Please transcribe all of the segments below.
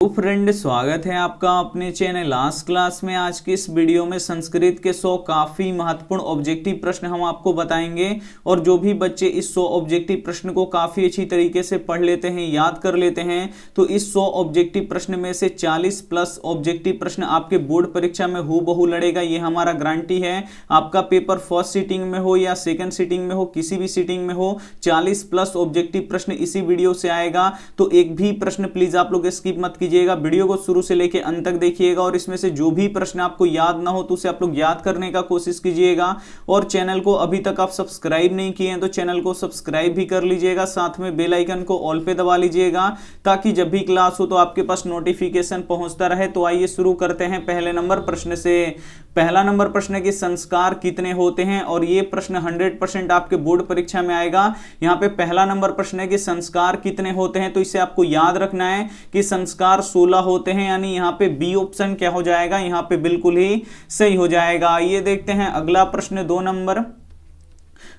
तो फ्रेंड, स्वागत है आपका अपने चैनल लास्ट क्लास में। आज की इस वीडियो में संस्कृत के 100 काफी महत्वपूर्ण ऑब्जेक्टिव प्रश्न हम आपको बताएंगे। और जो भी बच्चे इस 100 ऑब्जेक्टिव प्रश्न को काफी अच्छी तरीके से पढ़ लेते हैं, याद कर लेते हैं, तो इस 100 ऑब्जेक्टिव प्रश्न में से 40 प्लस ऑब्जेक्टिव प्रश्न आपके बोर्ड परीक्षा में हूबहू लड़ेगा। ये हमारा गारंटी है। आपका पेपर फर्स्ट सीटिंग में हो या सेकंड सीटिंग में हो, किसी भी सीटिंग में हो, 40 प्लस ऑब्जेक्टिव प्रश्न इसी वीडियो से आएगा। तो एक भी प्रश्न प्लीज आप लोग स्किप मत कीजिएगा, वीडियो को शुरू से लेकर अंत तक देखिएगा। और इसमें से जो भी प्रश्न आपको याद ना हो तो उसे आप लोग याद करने का कोशिश कीजिएगा। और चैनल को अभी तक आप सब्सक्राइब नहीं किए हैं तो चैनल को सब्सक्राइब भी कर लीजिएगा, साथ में बेल आइकन को ऑल पे दबा लीजिएगा ताकि जब भी क्लास हो तो आपके पास नोटिफिकेशन पहुंचता रहे। तो आइए शुरू करते हैं पहले नंबर प्रश्न से। पहला नंबर प्रश्न है कि संस्कार कितने होते हैं, और ये प्रश्न 100% आपके बोर्ड परीक्षा में आएगा। यहाँ पे पहला नंबर प्रश्न है कि संस्कार कितने होते हैं, तो इसे आपको याद रखना है कि संस्कार 16 होते हैं। यानी यहाँ पे बी ऑप्शन क्या हो जाएगा, यहाँ पे बिल्कुल ही सही हो जाएगा। ये देखते हैं अगला प्रश्न,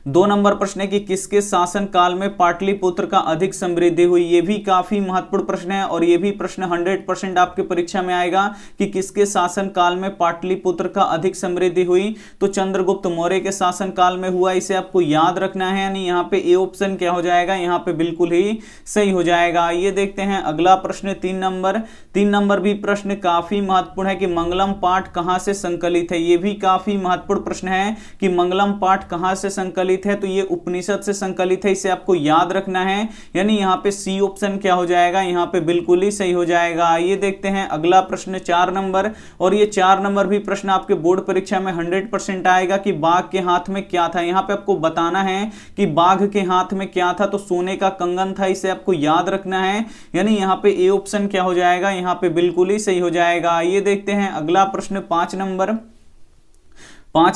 2 नंबर प्रश्न है कि किसके शासन काल में पाटलिपुत्र का अधिक समृद्धि हुई। ये भी काफी महत्वपूर्ण प्रश्न है और ये भी प्रश्न 100% आपके परीक्षा में आएगा कि किसके शासन काल में पाटलिपुत्र का अधिक समृद्धि हुई। तो चंद्रगुप्त मौर्य के शासन काल में हुआ, इसे आपको याद रखना है। यानी यहाँ पे ए ऑप्शन क्या हो जाएगा, यहाँ पे बिल्कुल ही सही हो जाएगा। ये देखते हैं अगला प्रश्न, 3 नंबर भी प्रश्न काफी महत्वपूर्ण है कि मंगलम पाठ कहां से संकलित है। ये भी काफी महत्वपूर्ण प्रश्न है कि मंगलम पाठ कहां से संकलित है, तो ये उपनिषद से संकलित है, इसे आपको याद रखना है। यानी यहाँ पे सी ऑप्शन क्या हो जाएगा, यहाँ पे बिल्कुल ही सही हो जाएगा। ये देखते हैं अगला प्रश्न, 4 नंबर, और ये 4 नंबर भी प्रश्न आपके बोर्ड परीक्षा में 100% आएगा कि बाघ के हाथ में क्या था। यहाँ पे आपको बताना है कि बाघ के हाथ में क्या था, तो सोने का कंगन था, इसे आपको याद रखना है। यानी यहाँ पे ए ऑप्शन क्या हो जाएगा, यहाँ पे बिल्कुल ही सही हो जाएगा। ये देखते हैं अगला प्रश्न, 5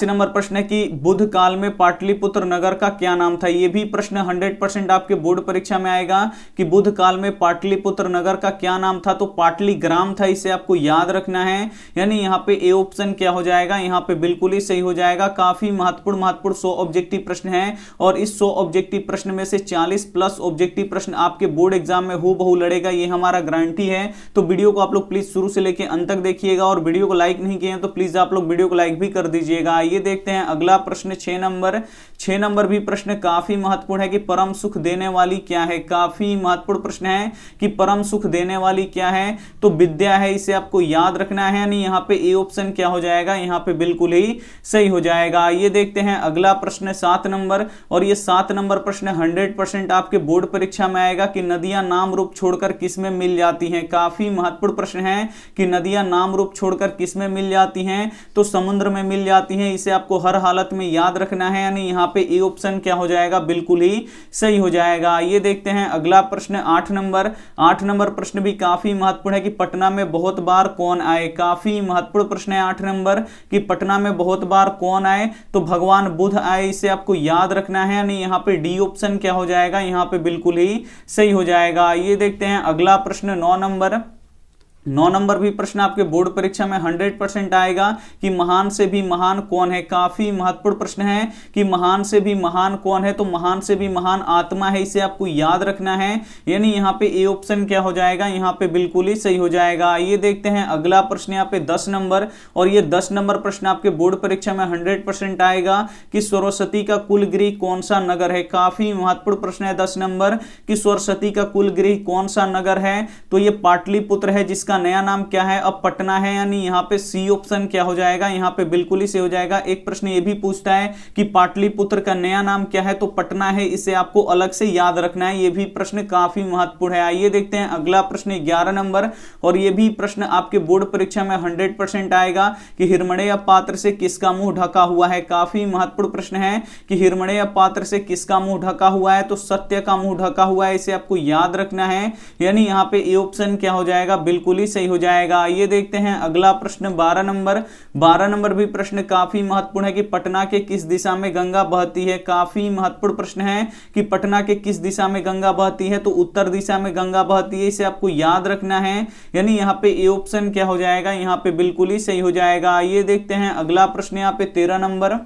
नंबर प्रश्न है कि बुद्ध काल में पाटलिपुत्र नगर का क्या नाम था। यह भी प्रश्न 100% आपके बोर्ड परीक्षा में आएगा कि बुद्ध काल में पाटलिपुत्र नगर का क्या नाम था, तो पाटलिग्राम था, इसे आपको याद रखना है। यानी यहाँ पे ए ऑप्शन क्या हो जाएगा, यहाँ पे बिल्कुल ही सही हो जाएगा। काफी महत्वपूर्ण 100 ऑब्जेक्टिव प्रश्न है और इस 100 ऑब्जेक्टिव प्रश्न में से 40 प्लस ऑब्जेक्टिव प्रश्न आपके बोर्ड एग्जाम में हूबहू लड़ेगा, ये हमारा गारंटी है। तो वीडियो को आप लोग प्लीज शुरू से लेकर अंत तक देखिएगा, और वीडियो को लाइक नहीं किए हैं तो प्लीज आप लोग वीडियो को लाइक भी कर दीजिएगा। ये देखते हैं अगला प्रश्न, 6 नंबर भी प्रश्न काफी महत्वपूर्ण है कि परम सुख देने वाली क्या है। काफी महत्वपूर्ण प्रश्न है कि परम सुख देने वाली क्या है, तो विद्या है, इसे आपको याद रखना है। यानी यहाँ पे ए ऑप्शन क्या हो जाएगा, यहाँ पे बिल्कुल ही सही हो जाएगा। ये देखते हैं अगला प्रश्न, 7 नंबर, और ये 7 नंबर प्रश्न 100% आपके बोर्ड परीक्षा में आएगा कि नदियां नाम रूप छोड़कर किसमें मिल जाती हैं। काफी महत्वपूर्ण प्रश्न है कि नदियां नाम रूप छोड़कर किसमें मिल जाती हैं, तो समुद्र में मिल जाती हैं, इसे आपको हर हालत में याद रखना है। यानी यहाँ पे ए ऑप्शन क्या हो जाएगा, बिल्कुल ही सही हो जाएगा। ये देखते हैं अगला प्रश्न, 8 नंबर प्रश्न भी काफी महत्वपूर्ण है कि पटना में बहुत बार कौन आए। काफी महत्वपूर्ण प्रश्न है 8 नंबर कि पटना में बहुत बार कौन आए, तो भगवान बुद्ध आए, इसे आपको याद रखना है। यानी यहाँ पे डी ऑप्शन क्या हो जाएगा, यहाँ पे बिल्कुल ही सही हो जाएगा। ये देखते हैं अगला प्रश्न, 9 नंबर भी प्रश्न आपके बोर्ड परीक्षा में 100% आएगा कि महान से भी महान कौन है। काफी महत्वपूर्ण प्रश्न है कि महान से भी महान कौन है, तो महान से भी महान आत्मा है, इसे आपको याद रखना है। यानी यहाँ पे ए ऑप्शन क्या हो जाएगा, यहाँ पे बिल्कुल ही सही हो जाएगा। ये देखते हैं अगला प्रश्न यहाँ पे 10 नंबर, और ये 10 नंबर प्रश्न आपके बोर्ड परीक्षा में 100% आएगा कि सरस्वती का कुलगृह कौन सा नगर है। काफी महत्वपूर्ण प्रश्न है 10 नंबर कि सरस्वती का कुलगृह कौन सा नगर है, तो ये पाटलिपुत्र है, जिसका नया नाम क्या है, अब पटना है। यानी यहाँ पे सी ऑप्शन क्या हो जाएगा, यहाँ पे बिल्कुल ही सही हो जाएगा। एक प्रश्न ये भी पूछता है कि पाटलिपुत्र का नया नाम क्या है, तो पटना है, इसे आपको अलग से याद रखना है। ये भी प्रश्न काफी महत्वपूर्ण है। आइए देखते हैं अगला प्रश्न, 11 नंबर, और ये भी प्रश्न आपके बोर्ड परीक्षा में 100% आएगा कि हिरमणेय पात्र से किसका मुंह ढका हुआ है। काफी महत्वपूर्ण प्रश्न है कि हिरमणेय पात्र से किसका मुंह ढका हुआ है, तो सत्य का मुंह ढका हुआ है, इसे आपको याद रखना है। यानी यहाँ पे ए ऑप्शन क्या हो जाएगा, बिल्कुल ही सही हो जाएगा। ये देखते हैं अगला प्रश्न, 12 नंबर भी प्रश्न काफी महत्वपूर्ण है कि पटना के किस दिशा में गंगा बहती है। काफी महत्वपूर्ण प्रश्न है कि पटना के किस दिशा में गंगा बहती है, तो उत्तर दिशा में गंगा बहती है, इसे आपको याद रखना है। यानी यहाँ पे ए ऑप्शन क्या हो जाएगा, यहाँ पे बिल्कुल ही सही हो जाएगा। ये देखते हैं अगला प्रश्न यहाँ पे 13 नंबर,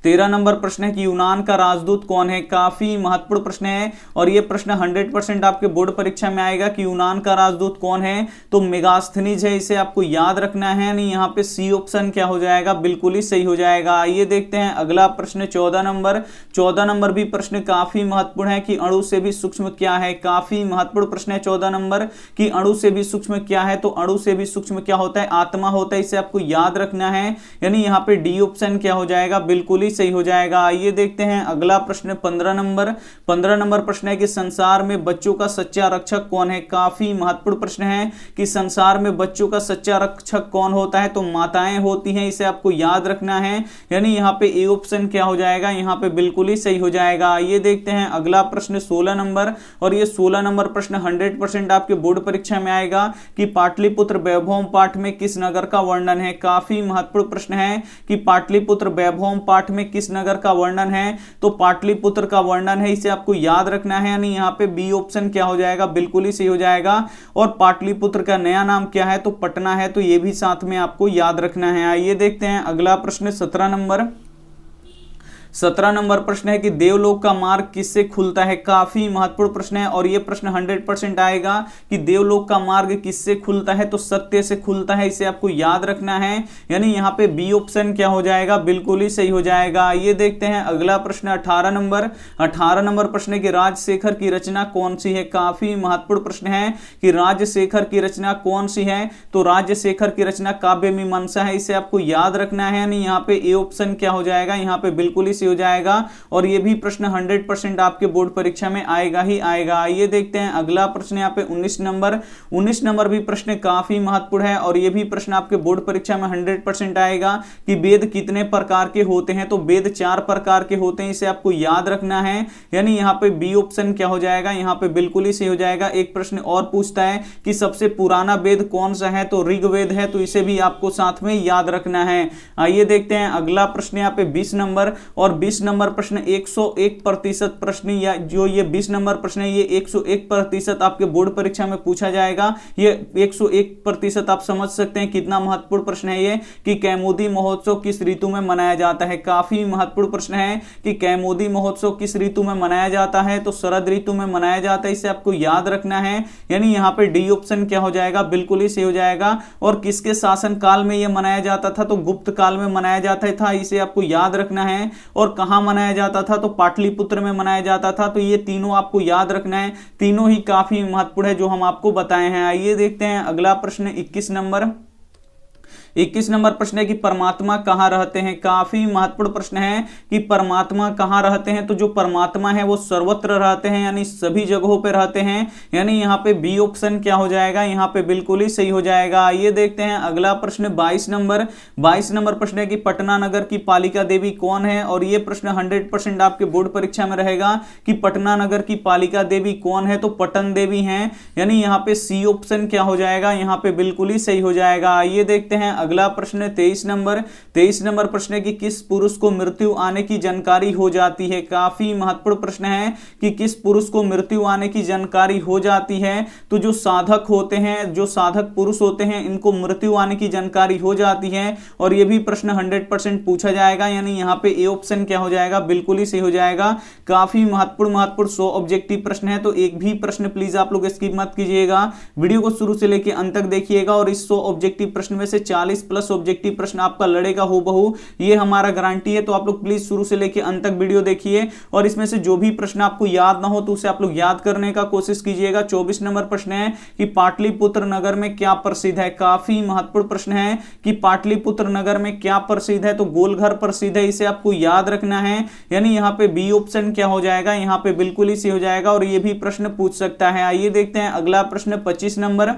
13 नंबर प्रश्न है कि यूनान का राजदूत कौन है, काफी महत्वपूर्ण प्रश्न है और यह प्रश्न 100% आपके बोर्ड परीक्षा में आएगा कि यूनान का राजदूत कौन है, तो मेगास्थनीज है, इसे आपको याद रखना है। यानी यहाँ पे सी ऑप्शन क्या हो जाएगा, बिल्कुल ही सही हो जाएगा। आइए देखते हैं अगला प्रश्न 14 नंबर। 14 नंबर भी प्रश्न काफी महत्वपूर्ण है कि अणु से भी सूक्ष्म क्या है, काफी महत्वपूर्ण प्रश्न है 14 नंबर कि अणु से भी सूक्ष्म क्या है, तो अणु से भी सूक्ष्म क्या होता है, आत्मा होता है, इसे आपको याद रखना है। यानी यहाँ पे डी ऑप्शन क्या हो जाएगा, बिल्कुल ही सही हो जाएगा। आइए देखते हैं अगला प्रश्न 15 नंबर। 15 नंबर प्रश्न है कि संसार में बच्चों का सच्चा रक्षक कौन है, काफी महत्वपूर्ण प्रश्न है कि संसार में बच्चों का सच्चा रक्षक कौन होता है, तो माताएं होती हैं, इसे आपको याद रखना है। यानी यहाँ पे ए ऑप्शन क्या हो जाएगा, यहाँ पे बिल्कुल ही सही हो जाएगा। ये देखते हैं अगला प्रश्न 16 नंबर और ये 16 नंबर प्रश्न 100% आपके बोर्ड परीक्षा में आएगा कि पाटलिपुत्र वैभव पाठ में किस नगर का वर्णन है, काफी महत्वपूर्ण प्रश्न है कि पाटलिपुत्र वैभव पाठ में किस नगर का वर्णन है, तो पाटलिपुत्र का वर्णन है, इसे आपको याद रखना है। यानी यहाँ पे बी ऑप्शन क्या हो जाएगा, बिल्कुल ही सही हो जाएगा। और पाटलिपुत्र का नया नाम क्या है, तो पटना है, तो ये भी साथ में आपको याद रखना है। आइए देखते हैं अगला प्रश्न 17 नंबर। 17 नंबर प्रश्न है कि देवलोक का मार्ग किससे खुलता है, काफी महत्वपूर्ण प्रश्न है और यह प्रश्न 100% आएगा कि देवलोक का मार्ग किससे खुलता है, तो सत्य से खुलता है, इसे आपको याद रखना है। यानी यहाँ पे बी ऑप्शन क्या हो जाएगा, बिल्कुल ही सही हो जाएगा। ये देखते हैं अगला प्रश्न 18 नंबर। 18 नंबर प्रश्न है कि राजशेखर की रचना कौन सी है, काफी महत्वपूर्ण प्रश्न है कि राजशेखर की रचना कौन सी है, तो राजशेखर की रचना काव्य मीमांसा है, इसे आपको याद रखना है। यानी यहाँ पे ए ऑप्शन क्या हो जाएगा, यहाँ पे बिल्कुल ही हो जाएगा और यह भी प्रश्न 100% आपके बोर्ड परीक्षा में आएगा ही आएगा। आइए देखते हैं अगला प्रश्न यहाँ पे 19 नंबर। 19 नंबर भी प्रश्न काफी महत्वपूर्ण है और यह भी प्रश्न आपके बोर्ड परीक्षा में 100% आएगा कि वेद कितने प्रकार के होते हैं, तो वेद 4 प्रकार के होते हैं, इसे आपको याद रखना है। यानी यहाँ पे बी ऑप्शन क्या हो जाएगा, यहाँ पे बिल्कुल ही सही हो जाएगा। एक प्रश्न और पूछता है कि सबसे पुराना वेद कौन सा है, तो ऋग्वेद है, तो इसे भी आपको साथ में याद रखना है। आइए देखते हैं अगला प्रश्न यहाँ पे 20 नंबर और 20 नंबर प्रश्न 101% प्रश्न, या जो ये 20 नंबर प्रश्न है ये 101% आपके बोर्ड परीक्षा में पूछा जाएगा। ये 101% आप समझ सकते हैं कितना महत्वपूर्ण प्रश्न है ये कि कैमोदी महोत्सव किस ऋतु में मनाया जाता है, काफी महत्वपूर्ण प्रश्न है कि कैमोदी महोत्सव किस ऋतु में मनाया जाता है, तो शरद ऋतु में मनाया जाता है, इसे आपको याद रखना है। यानी यहाँ पे डी ऑप्शन क्या हो जाएगा, बिल्कुल ही सही हो जाएगा। और किसके शासन काल में यह मनाया जाता था, तो गुप्त काल में मनाया जाता था, इसे आपको याद रखना है। और कहां मनाया जाता था, तो पाटलिपुत्र में मनाया जाता था, तो ये तीनों आपको याद रखना है, तीनों ही काफी महत्वपूर्ण है जो हम आपको बताए हैं। आइए देखते हैं अगला प्रश्न 21 नंबर। 21 नंबर प्रश्न है कि परमात्मा कहाँ रहते हैं, काफी महत्वपूर्ण प्रश्न है कि परमात्मा कहाँ रहते हैं, तो जो परमात्मा है वो सर्वत्र रहते हैं, यानी सभी जगहों पे रहते हैं। यानी यहाँ पे बी ऑप्शन क्या हो जाएगा, यहाँ पे बिल्कुल ही सही हो जाएगा। ये देखते हैं अगला प्रश्न 22 नंबर। 22 नंबर प्रश्न है कि पटना नगर की पालिका देवी कौन है, और ये प्रश्न 100% आपके बोर्ड परीक्षा में रहेगा कि पटना नगर की पालिका देवी कौन है, तो पटन देवी है। यानी यहाँ पे सी ऑप्शन क्या हो जाएगा, यहाँ पे बिल्कुल ही सही हो जाएगा। ये देखते हैं अगला प्रश्न 23 नंबर। 23 नंबर प्रश्न है कि किस पुरुष को मृत्यु आने की जानकारी हो जाती है, काफी महत्वपूर्ण प्रश्न है कि किस पुरुष को मृत्यु आने की जानकारी हो जाती है, तो जो साधक होते हैं, जो साधक पुरुष होते हैं, इनको मृत्यु आने की जानकारी हो जाती है। और यह भी प्रश्न 100% पूछा जाएगा। यानी यहाँ पे ए ऑप्शन क्या हो जाएगा, बिल्कुल ही सही हो जाएगा। काफी महत्वपूर्ण 100 ऑब्जेक्टिव प्रश्न है, तो एक भी प्रश्न प्लीज आप लोग स्किप मत कीजिएगा, वीडियो को शुरू से लेकर अंत तक देखिएगा। और इस 100 ऑब्जेक्टिव प्रश्न में से 40 प्लस ऑब्जेक्टिव प्रश्न आपका लड़ेगा हो बहु, ये हमारा गारंटी है। तो आप लोग प्लीज शुरू से लेकर अंत तक वीडियो देखिए और इसमें से जो भी प्रश्न आपको याद ना हो तो उसे आप लोग याद करने का कोशिश कीजिएगा। 24 नंबर प्रश्न है कि पाटलिपुत्र नगर में क्या प्रसिद्ध है, काफी महत्वपूर्ण प्रश्न है कि पाटलिपुत्र नगर में क्या प्रसिद्ध है, तो गोलघर प्रसिद्ध है, इसे आपको याद रखना है। यानी यहाँ पे बी ऑप्शन क्या हो जाएगा, यहाँ पे बिल्कुल ही सही हो जाएगा और ये भी प्रश्न पूछ सकता है। आइए देखते हैं अगला प्रश्न 25 नंबर।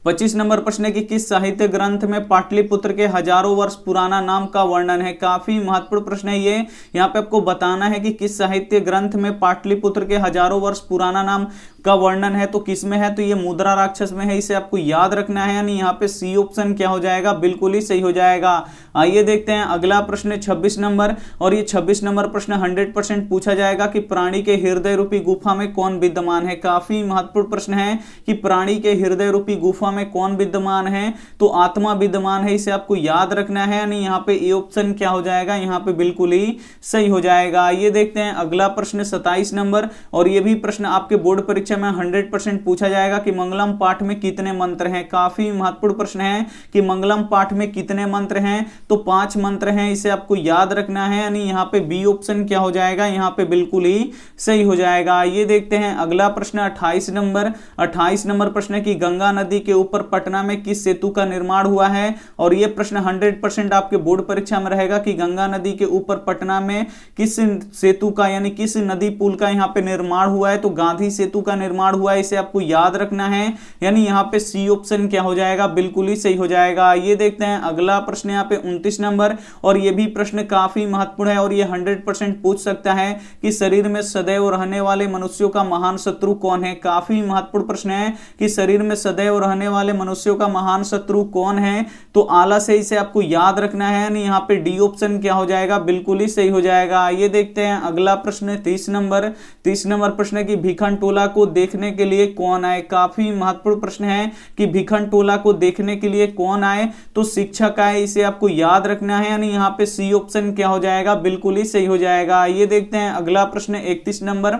25 नंबर प्रश्न है कि किस साहित्य ग्रंथ में पाटलिपुत्र के हजारों वर्ष पुराना नाम का वर्णन है, काफी महत्वपूर्ण प्रश्न है ये। यहाँ पे आपको बताना है कि किस साहित्य ग्रंथ में पाटलिपुत्र के हजारों वर्ष पुराना नाम का वर्णन है तो किस में है, तो ये मुद्रा राक्षस में है, इसे आपको याद रखना है। यानी यहाँ पे सी ऑप्शन क्या हो जाएगा, बिल्कुल ही सही हो जाएगा। आइए देखते हैं अगला प्रश्न 26 नंबर, और ये 26 नंबर प्रश्न 100% पूछा जाएगा कि प्राणी के हृदय रूपी गुफा में कौन विद्यमान है। काफी महत्वपूर्ण प्रश्न है कि प्राणी के हृदय रूपी गुफा में कौन विद्यमान है, तो आत्मा विद्यमान है, इसे आपको याद रखना है। यानी यहाँ पे ए ऑप्शन क्या हो जाएगा, यहाँ पे बिल्कुल ही सही हो जाएगा। ये देखते हैं अगला प्रश्न 27 नंबर, और ये भी प्रश्न आपके बोर्ड परीक्षा में 100% पूछा जाएगा कि मंगलम पाठ में कितने मंत्र हैं। काफी महत्वपूर्ण प्रश्न है कि मंगलम पाठ में कितने मंत्र हैं, तो 5 मंत्र हैं, इसे आपको याद रखना है। यानी यहाँ पे बी ऑप्शन क्या हो जाएगा, यहाँ पे बिल्कुल ही सही हो जाएगा। ये देखते हैं अगला प्रश्न 28 नंबर। 28 नंबर प्रश्न की गंगा नदी के ऊपर पटना में किस सेतु का निर्माण हुआ है, और ये प्रश्न 100% आपके बोर्ड परीक्षा में रहेगा कि गंगा नदी के ऊपर पटना में किस सेतु का, यानी किस नदी पुल का यहाँ पे निर्माण हुआ है, तो गांधी सेतु का निर्माण हुआ है, इसे आपको याद रखना है। यानी यहाँ पे सी ऑप्शन क्या हो जाएगा, बिल्कुल ही सही हो जाएगा। ये देखते हैं अगला प्रश्न यहाँ पे 29 नंबर, और ये भी प्रश्न काफी महत्वपूर्ण है और ये 100% पूछ सकता है कि शरीर में सदैव रहने वाले मनुष्यों का महान शत्रु कौन है। काफी महत्वपूर्ण प्रश्न है कि शरीर में सदैव रहने वाले मनुष्यों का महान शत्रु कौन है, तो आलस है, इसे आपको याद रखना है। यानी यहाँ पे डी ऑप्शन क्या हो जाएगा, बिल्कुल ही सही हो जाएगा। ये देखते हैं अगला प्रश्न 30 नंबर। 30 नंबर प्रश्न की भिखन टोला को देखने के लिए कौन आए। काफी महत्वपूर्ण प्रश्न है कि भिखन टोला को देखने के लिए कौन आए, तो शिक्षक आए, इसे आपको याद रखना है। यानी यहाँ पे सी ऑप्शन क्या हो जाएगा, बिल्कुल ही सही हो जाएगा। ये देखते हैं अगला प्रश्न 31 नंबर।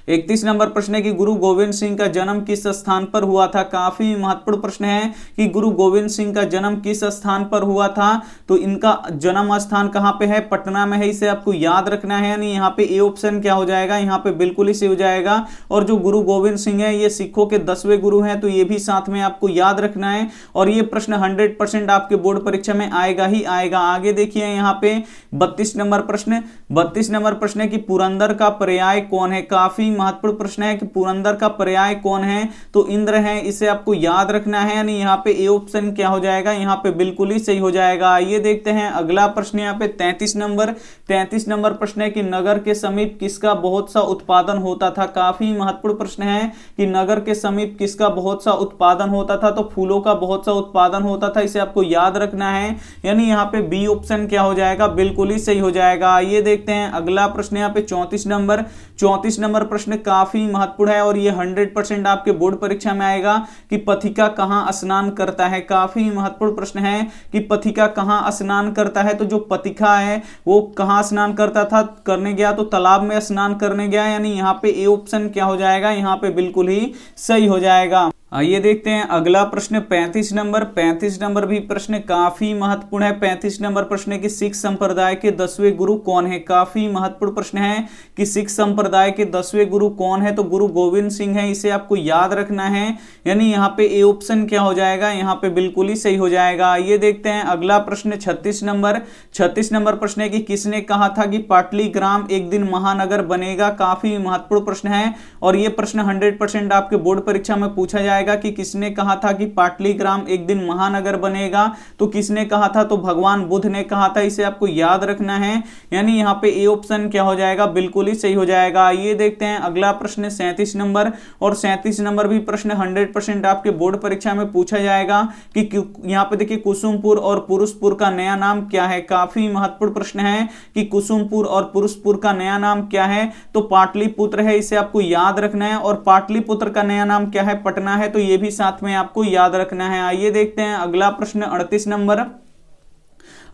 31 नंबर प्रश्न है कि गुरु गोविंद सिंह का जन्म किस स्थान पर हुआ था। काफी महत्वपूर्ण प्रश्न है कि गुरु गोविंद सिंह का जन्म किस स्थान पर हुआ था, तो इनका जन्म स्थान कहां पे है, पटना में है, इसे आपको याद रखना है। यानी यहाँ पे ए ऑप्शन क्या हो जाएगा, यहाँ पे बिल्कुल ही सही हो जाएगा। और जो गुरु गोविंद सिंह है ये सिखों के 10वें गुरु हैं, तो ये भी साथ में आपको याद रखना है। और ये प्रश्न 100% आपके बोर्ड परीक्षा में आएगा ही आएगा। आगे देखिए यहाँ पे 32 नंबर प्रश्न। 32 नंबर प्रश्न है कि पुरंदर का पर्याय कौन है। काफी महत्वपूर्ण प्रश्न है कि पुरंदर का पर्याय कौन है, तो इंद्र है, इसे आपको याद रखना है। यानी यहाँ पे ए ऑप्शन क्या हो जाएगा, यहाँ पे बिल्कुल ही सही हो जाएगा। ये देखते हैं अगला प्रश्न यहाँ पे 33 नंबर। 33 नंबर प्रश्न है कि नगर के समीप किसका बहुत सा उत्पादन होता था। काफी महत्वपूर्ण प्रश्न है कि नगर के समीप किसका बहुत सा उत्पादन होता था, तो फूलों का बहुत सा उत्पादन होता था, इसे आपको याद रखना है। यानी यहाँ पे बी ऑप्शन क्या हो जाएगा, बिल्कुल ही सही हो जाएगा। ये देखते हैं अगला प्रश्न यहाँ पे 34 नंबर। 34 नंबर प्रश्न काफी महत्वपूर्ण है और ये 100% आपके बोर्ड परीक्षा में आएगा कि पथिका कहां स्नान करता है। काफी महत्वपूर्ण प्रश्न है कि पथिका कहां स्नान करता है, तो जो पथिका है वो कहां स्नान करता था, करने गया तो तालाब में स्नान करने गया। यानी यहाँ पे ए ऑप्शन क्या हो जाएगा, यहाँ पे बिल्कुल ही सही हो जाएगा। आइए देखते हैं अगला प्रश्न 35 नंबर। 35 नंबर भी प्रश्न काफी महत्वपूर्ण है। 35 नंबर प्रश्न कि सिख संप्रदाय के 10वें गुरु कौन है। काफी महत्वपूर्ण प्रश्न है कि सिख संप्रदाय के 10वें गुरु कौन है, तो गुरु गोविंद सिंह है, इसे आपको याद रखना है। यानी यहाँ पे ए ऑप्शन क्या हो जाएगा, यहाँ पे बिल्कुल ही सही हो जाएगा। ये देखते हैं अगला प्रश्न 36 नंबर। 36 नंबर प्रश्न है कि किसने कहा था कि पाटलीग्राम एक दिन महानगर बनेगा। काफी महत्वपूर्ण प्रश्न है और ये प्रश्न 100% आपके बोर्ड परीक्षा में पूछा जाएगा कि किसने कहा था कि पाटलीग्राम एक दिन महानगर बनेगा, तो किसने कहा था, तो भगवान बुद्ध ने कहा था, इसे आपको याद रखना है। यानी यहाँ पे ए ऑप्शन क्या हो जाएगा, बिल्कुल ही सही हो जाएगा। ये देखते हैं अगला प्रश्न 37 नंबर। और 37 नंबर भी प्रश्न 100% आपके बोर्ड परीक्षा में पूछा जाएगा कि यहाँ पे देखिए कुसुमपुर और पुरुषपुर का नया नाम क्या है। काफी महत्वपूर्ण प्रश्न है कि कुसुमपुर और पुरुषपुर का नया नाम क्या है, तो पाटलिपुत्र है, इसे आपको याद रखना है। और पाटलिपुत्र का नया नाम क्या है, पटना है, तो ये भी साथ में आपको याद रखना है। आइए देखते हैं अगला प्रश्न 38 नंबर।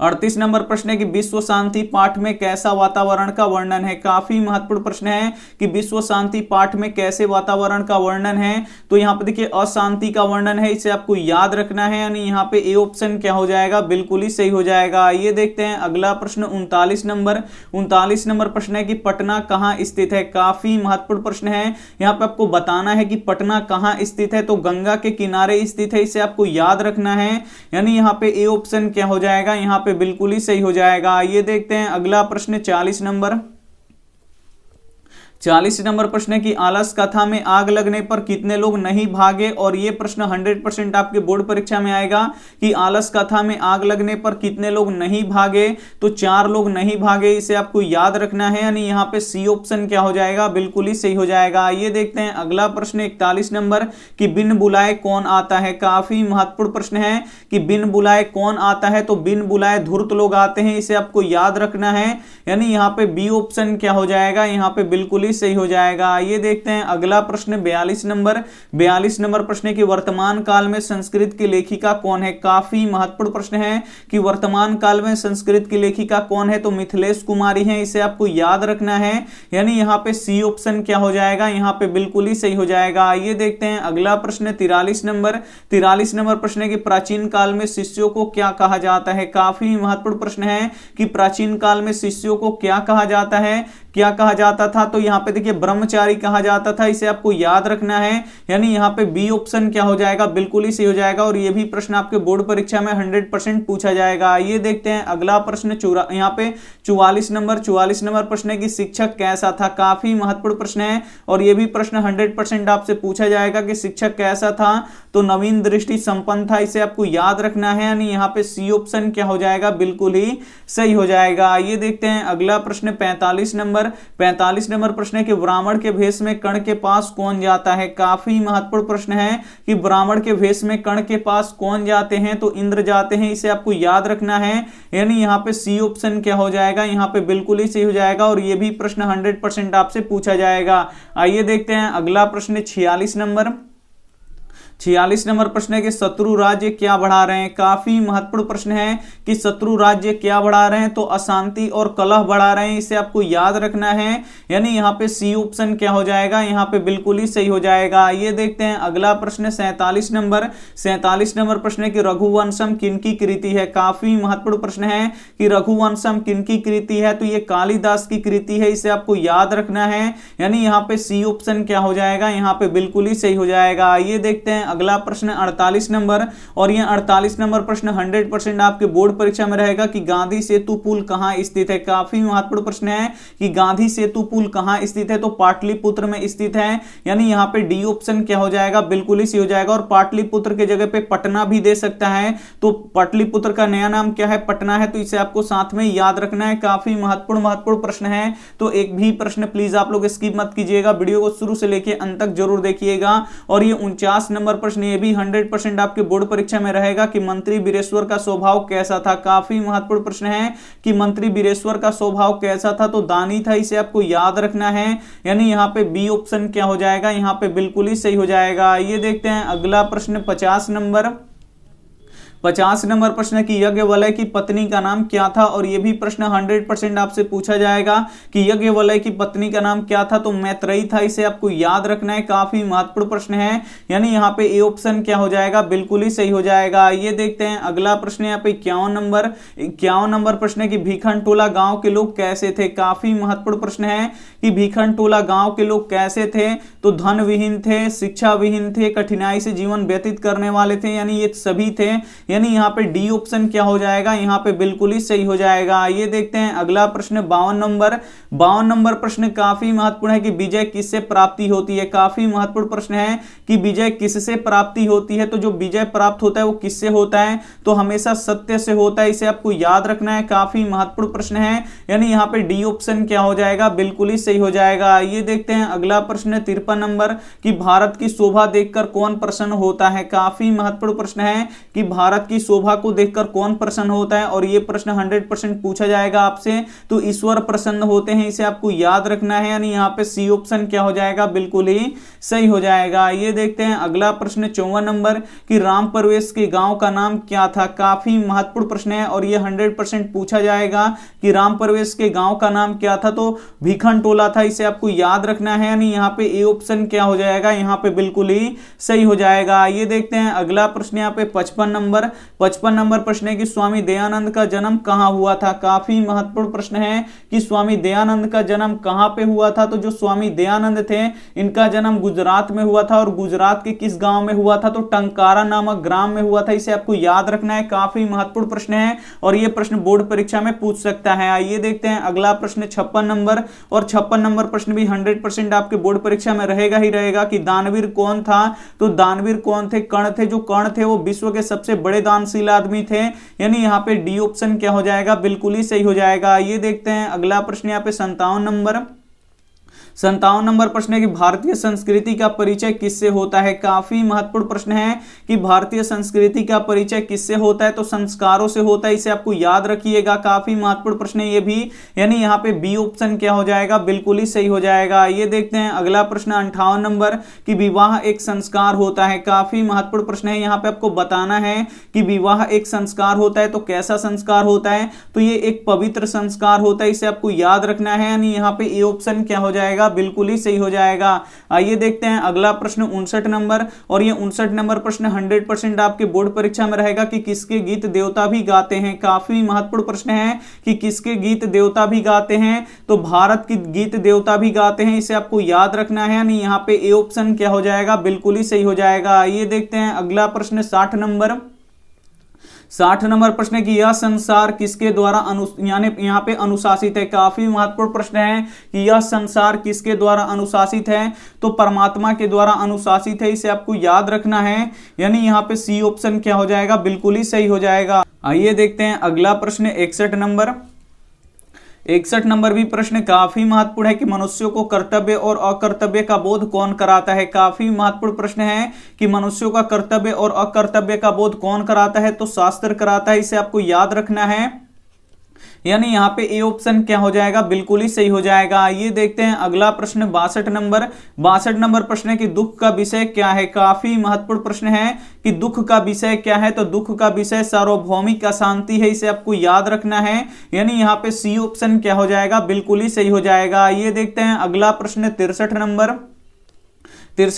38 नंबर प्रश्न है कि विश्व शांति पाठ में कैसा वातावरण का वर्णन है। काफी महत्वपूर्ण प्रश्न है कि विश्व शांति पाठ में कैसे वातावरण का वर्णन है, तो यहाँ पे देखिए अशांति का वर्णन है, इसे आपको याद रखना है। यानी यहाँ पे ए ऑप्शन क्या हो जाएगा, बिल्कुल ही सही हो जाएगा। ये देखते हैं अगला प्रश्न 39 नंबर। 39 नंबर प्रश्न है कि पटना कहाँ स्थित है। काफी महत्वपूर्ण प्रश्न है, यहाँ पे आपको बताना है कि पटना कहाँ स्थित है, तो गंगा के किनारे स्थित है, इसे आपको याद रखना है। यानी यहाँ पे ए ऑप्शन क्या हो जाएगा, यहाँ पे बिल्कुल ही सही हो जाएगा। ये देखते हैं अगला प्रश्न 40 नंबर। 40 नंबर प्रश्न है कि आलस कथा में आग लगने पर कितने लोग नहीं भागे, और ये प्रश्न 100% आपके बोर्ड परीक्षा में आएगा कि आलस कथा में आग लगने पर कितने लोग नहीं भागे, तो 4 लोग नहीं भागे, इसे आपको याद रखना है, यानी यहाँ पे सी ऑप्शन क्या हो जाएगा, बिल्कुल ही सही हो जाएगा। ये देखते हैं अगला प्रश्न 41 नंबर कि बिन बुलाए कौन आता है। काफी महत्वपूर्ण प्रश्न है कि बिन बुलाए कौन आता है, तो बिन बुलाए धूर्त लोग आते हैं, इसे आपको याद रखना है, यानी यहाँ पे बी ऑप्शन क्या हो जाएगा, यहाँ पे बिल्कुल ही सही हो जाएगा। ये देखते हैं अगला प्रश्न 42 नंबर प्रश्न है कि वर्तमान काल में संस्कृत की लेखिका कौन है। काफी महत्वपूर्ण प्रश्न है कि वर्तमान काल में संस्कृत की लेखिका कौन है, तो मिथिलेश कुमारी है, इसे आपको याद रखना है, यानी यहाँ पे सी ऑप्शन क्या हो जाएगा, यहाँ पे बिल्कुल ही सही हो जाएगा। ये देखते हैं अगला प्रश्न 43 नंबर प्रश्न है कि प्राचीन काल में शिष्यों को क्या कहा जाता है। काफी महत्वपूर्ण प्रश्न है कि प्राचीन काल में शिष्यों को क्या कहा जाता है, क्या कहा जाता था, तो यहाँ पे देखिए ब्रह्मचारी कहा जाता था, इसे आपको याद रखना है, यानी यहाँ पे बी ऑप्शन क्या हो जाएगा, बिल्कुल ही सही हो जाएगा, और ये भी प्रश्न आपके बोर्ड परीक्षा में 100% पूछा जाएगा। ये देखते हैं अगला प्रश्न यहाँ पे 44 नंबर प्रश्न है कि शिक्षक कैसा था। काफी महत्वपूर्ण प्रश्न है, और ये भी प्रश्न 100% आपसे पूछा जाएगा कि शिक्षक कैसा था, तो नवीन दृष्टि संपन्न था, इसे आपको याद रखना है, यानी यहाँ पे सी ऑप्शन क्या हो जाएगा, बिल्कुल ही सही हो जाएगा। ये देखते हैं अगला प्रश्न 45 नंबर प्रश्न है कि ब्राह्मण के भेष में कर्ण के पास कौन जाता है। काफी महत्वपूर्ण प्रश्न है कि ब्राह्मण के भेष में कर्ण के पास कौन जाते हैं, तो इंद्र जाते हैं, इसे आपको याद रखना है, यानी यहाँ पे सी ऑप्शन क्या हो जाएगा, यहाँ पे बिल्कुल ही सही हो जाएगा, और ये भी प्रश्न 100% आपसे पूछा जाएगा। आइए देखते हैं अगला प्रश्न 46 नंबर प्रश्न है कि शत्रु राज्य क्या बढ़ा रहे हैं। काफी महत्वपूर्ण प्रश्न है कि शत्रु राज्य क्या बढ़ा रहे हैं, तो अशांति और कलह बढ़ा रहे हैं, इसे आपको याद रखना है, यानी यहाँ पे सी ऑप्शन क्या हो जाएगा, यहाँ पे बिल्कुल ही सही हो जाएगा। ये देखते हैं अगला प्रश्न 47 नंबर प्रश्न है कि रघुवंशम किनकी कृति है। काफी महत्वपूर्ण प्रश्न है कि रघुवंशम किनकी कृति है, तो ये कालिदास की कृति है, इसे आपको याद रखना है, यानी यहाँ पे सी ऑप्शन क्या हो जाएगा, यहाँ पे बिल्कुल ही सही हो जाएगा। ये देखते हैं अगला प्रश्न 48 नंबर, और यह 48 नंबर प्रश्न 100% आपके बोर्ड परीक्षा में रहेगा कि गांधी सेतु पुल कहां स्थित है। काफी महत्वपूर्ण प्रश्न है कि गांधी सेतु पुल कहां स्थित है, तो पाटलिपुत्र में स्थित है, यानी यहां पे डी ऑप्शन क्या हो जाएगा, बिल्कुल ही सही हो जाएगा, और पाटलिपुत्र के जगह पे पटना भी दे सकता है, तो पाटलिपुत्र का नया नाम क्या है, पटना है, तो इसे आपको साथ में याद रखना है। काफी महत्वपूर्ण प्रश्न है, तो एक भी प्रश्न प्लीज आप लोग स्किप मत कीजिएगा, वीडियो को शुरू से लेकर अंत तक जरूर देखिएगा। और ये 49 नंबर प्रश्न ये भी 100% आपके बोर्ड परीक्षा में रहेगा कि मंत्री वीरेश्वर का स्वभाव कैसा था। काफी महत्वपूर्ण प्रश्न है कि मंत्री वीरेश्वर का स्वभाव कैसा था, तो दानी था, इसे आपको याद रखना है, यानी यहाँ पे बी ऑप्शन क्या हो जाएगा, यहाँ पे बिल्कुल ही सही हो जाएगा। ये देखते हैं अगला प्रश्न 50 नंबर प्रश्न है कि यज्ञवल्क्य की पत्नी का नाम क्या था, और यह भी प्रश्न 100% आपसे पूछा जाएगा कि यज्ञवल्क्य की पत्नी का नाम क्या था, तो मैत्रेयी था, इसे आपको याद रखना है। काफी महत्वपूर्ण प्रश्न है, यानी यहाँ पे ए ऑप्शन क्या हो जाएगा, बिल्कुल ही सही हो जाएगा। ये देखते हैं अगला प्रश्न यहाँ पे 51 नंबर प्रश्न है कि भीखनटोला गांव के लोग कैसे थे। काफी महत्वपूर्ण प्रश्न है कि भीखनटोला गांव के लोग कैसे थे, तो धन विहीन थे, शिक्षा विहीन थे, कठिनाई से जीवन व्यतीत करने वाले थे, यानी ये सभी थे, यानी यहाँ पे डी ऑप्शन क्या हो जाएगा, यहाँ पे बिल्कुल ही सही हो जाएगा। ये देखते हैं अगला प्रश्न 52 नंबर प्रश्न काफी महत्वपूर्ण है कि विजय किससे प्राप्ति होती है। काफी महत्वपूर्ण प्रश्न है कि विजय किससे प्राप्ति होती है, तो जो विजय प्राप्त होता है वो किससे होता है, तो हमेशा सत्य से होता है, इसे आपको याद रखना है। काफी महत्वपूर्ण प्रश्न है, यानी यहाँ पे डी ऑप्शन क्या हो जाएगा, बिल्कुल ही सही हो जाएगा। ये देखते हैं अगला प्रश्न 53 नंबर कि भारत की शोभा देखकर कौन प्रसन्न होता है। काफी महत्वपूर्ण प्रश्न है कि भारत की शोभा को देखकर कौन प्रसन्न होता है, और ये प्रश्न 100% पूछा जाएगा आपसे, तो ईश्वर प्रसन्न होते हैं, इसे आपको याद रखना है, यानी यहाँ पे सी ऑप्शन क्या हो जाएगा, बिल्कुल ही सही हो जाएगा। ये देखते हैं अगला प्रश्न 54 नंबर कि राम प्रवेश के गांव का नाम क्या था। काफी महत्वपूर्ण प्रश्न है, और ये 100% पूछा जाएगा कि राम प्रवेश के गांव का नाम क्या था, तो भीखनटोला था, इसे आपको याद रखना है, यानी यहाँ पे ए ऑप्शन क्या हो जाएगा, यहाँ पे बिल्कुल ही सही हो जाएगा। ये देखते हैं अगला प्रश्न यहाँ पे 55 नंबर 55 नंबर प्रश्न है कि स्वामी दयानंद का जन्म कहाँ हुआ था। काफी महत्वपूर्ण प्रश्न है कि स्वामी दयानंद का जन्म कहाँ पे हुआ था। तो जो स्वामी दयानंद थे इनका जन्म गुजरात में हुआ था, और गुजरात के किस गांव में हुआ था, तो टंकारा नामक ग्राम में हुआ था। इसे आपको याद रखना है, काफी महत्वपूर्ण प्रश्न है और यह प्रश्न बोर्ड परीक्षा में पूछ सकता है। आइए देखते हैं अगला प्रश्न 56 नंबर, और 56 नंबर प्रश्न भी 100% आपके बोर्ड परीक्षा में रहेगा ही रहेगा कि दानवीर कौन था। तो दानवीर कौन थे, कर्ण थे। जो कर्ण थे वो विश्व के सबसे बड़े दानशील आदमी थे, यानी यहाँ पे डी ऑप्शन क्या हो जाएगा, बिल्कुल ही सही हो जाएगा। ये देखते हैं अगला प्रश्न यहाँ पे 57 नंबर प्रश्न है कि भारतीय संस्कृति का परिचय किससे होता है। काफी महत्वपूर्ण प्रश्न है कि भारतीय संस्कृति का परिचय किससे होता है, तो संस्कारों से होता है। इसे आपको याद रखिएगा, काफी महत्वपूर्ण प्रश्न है ये भी, यानी यहाँ पे बी ऑप्शन क्या हो जाएगा, बिल्कुल ही सही हो जाएगा। ये देखते हैं अगला प्रश्न 58 नंबर कि विवाह एक संस्कार होता है। काफी महत्वपूर्ण प्रश्न है, यहाँ पे आपको बताना है कि विवाह एक संस्कार होता है। तो कैसा संस्कार होता है, तो ये एक पवित्र संस्कार होता है, इसे आपको याद रखना है, यानी यहाँ पे ए ऑप्शन क्या हो जाएगा, बिल्कुल ही सही हो जाएगा। आइए देखते हैं अगला प्रश्न 59 नंबर, और ये 59 नंबर प्रश्न 100% आपके बोर्ड परीक्षा में रहेगा कि किसके गीत देवता भी गाते हैं। काफी महत्वपूर्ण प्रश्न है कि किसके गीत देवता भी गाते हैं, तो भारत के गीत देवता भी गाते हैं, इसे आपको याद रखना है, यानी यहाँ पे ए ऑप्शन क्या हो जाएगा, बिल्कुल ही सही हो जाएगा। आइए देखते हैं अगला प्रश्न 60 नंबर प्रश्न है कि यह संसार किसके द्वारा यानी यहाँ पे अनुशासित है। काफी महत्वपूर्ण प्रश्न है कि यह संसार किसके द्वारा अनुशासित है, तो परमात्मा के द्वारा अनुशासित है, इसे आपको याद रखना है, यानी यहाँ पे सी ऑप्शन क्या हो जाएगा, बिल्कुल ही सही हो जाएगा। आइए देखते हैं अगला प्रश्न 61 नंबर भी प्रश्न काफी महत्वपूर्ण है कि मनुष्यों को कर्तव्य और अकर्तव्य का बोध कौन कराता है। काफी महत्वपूर्ण प्रश्न है कि मनुष्यों का कर्तव्य और अकर्तव्य का बोध कौन कराता है, तो शास्त्र कराता है, इसे आपको याद रखना है, यानी यहाँ पे ए ऑप्शन क्या हो जाएगा, बिल्कुल ही सही हो जाएगा। ये देखते हैं अगला प्रश्न 62 नंबर प्रश्न है कि दुख का विषय क्या है। काफी महत्वपूर्ण प्रश्न है कि दुख का विषय क्या है, तो दुख का विषय सार्वभौमिक अशांति है, इसे आपको याद रखना है, यानी यहाँ पे सी ऑप्शन क्या हो जाएगा, बिल्कुल ही सही हो जाएगा। ये देखते हैं अगला प्रश्न 63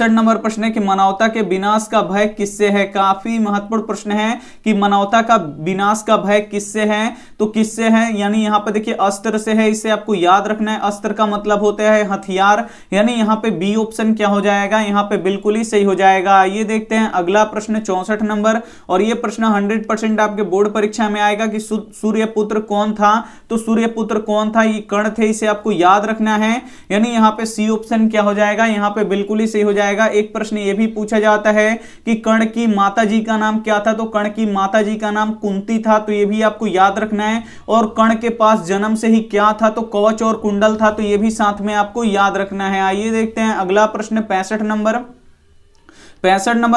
नंबर प्रश्न है कि मानवता के विनाश का भय किससे है। काफी महत्वपूर्ण प्रश्न है कि मानवता का विनाश का भय किससे है, तो किससे है, यानी यहाँ पे देखिए अस्त्र से है, इसे आपको याद रखना है। अस्त्र का मतलब होता है हथियार, यानी यहाँ पे बी ऑप्शन क्या हो जाएगा, यहाँ पे बिल्कुल ही सही हो जाएगा। ये देखते हैं अगला प्रश्न 64 नंबर, और ये प्रश्न 100% आपके बोर्ड परीक्षा में आएगा कि सूर्यपुत्र कौन था। तो सूर्यपुत्र कौन था, ये कर्ण थे, इसे आपको याद रखना है, यानी यहाँ पे सी ऑप्शन क्या हो जाएगा, यहाँ पे बिल्कुल ही हो जाएगा। एक प्रश्न ये भी पूछा जाता है कि कर्ण की माताजी का नाम क्या था, तो कर्ण की माताजी का नाम कुंती था, तो ये भी आपको याद रखना है। और कर्ण के पास जन्म से ही क्या था, तो कवच और कुंडल था, तो ये भी साथ में आपको याद रखना है। आइए देखते हैं अगला प्रश्न 65 नंबर